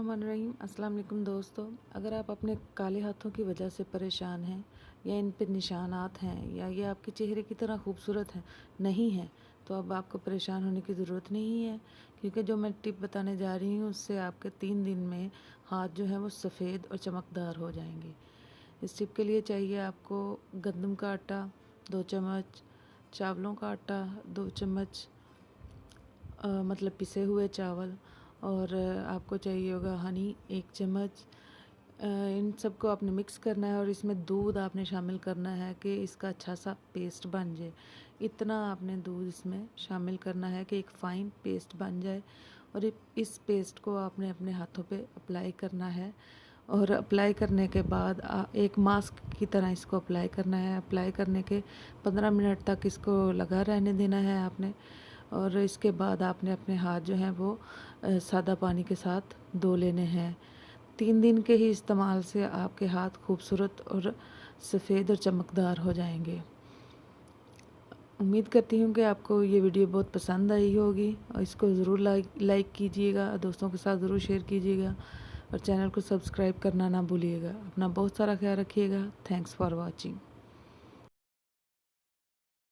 बिस्मिल्लाहिर्रहमानिर्रहीम। अस्सलाम वालेकुम दोस्तों, अगर आप अपने काले हाथों की वजह से परेशान हैं या इन पे निशानात हैं या ये आपके चेहरे की तरह खूबसूरत हैं नहीं हैं, तो अब आपको परेशान होने की ज़रूरत नहीं है, क्योंकि जो मैं टिप बताने जा रही हूँ उससे आपके 3 दिन में हाथ जो हैं वो सफ़ेद और चमकदार हो जाएंगे। इस टिप के लिए चाहिए आपको गंदम का आटा 2 चम्मच, चावलों का आटा 2 चम्मच, मतलब पिसे हुए चावल, और आपको चाहिए होगा हनी 1 चम्मच। इन सबको आपने मिक्स करना है और इसमें दूध आपने शामिल करना है कि इसका अच्छा सा पेस्ट बन जाए। इतना आपने दूध इसमें शामिल करना है कि एक फ़ाइन पेस्ट बन जाए, और इस पेस्ट को आपने अपने हाथों पे अप्लाई करना है। और अप्लाई करने के बाद एक मास्क की तरह इसको अप्लाई करना है। अप्लाई करने के 15 मिनट तक इसको लगा रहने देना है आपने, और इसके बाद आपने अपने हाथ जो हैं वो सादा पानी के साथ धो लेने हैं। 3 दिन के ही इस्तेमाल से आपके हाथ खूबसूरत और सफ़ेद और चमकदार हो जाएंगे। उम्मीद करती हूँ कि आपको ये वीडियो बहुत पसंद आई होगी, और इसको ज़रूर लाइक कीजिएगा, दोस्तों के साथ ज़रूर शेयर कीजिएगा, और चैनल को सब्सक्राइब करना ना भूलिएगा। अपना बहुत सारा ख्याल रखिएगा। Thanks for watching.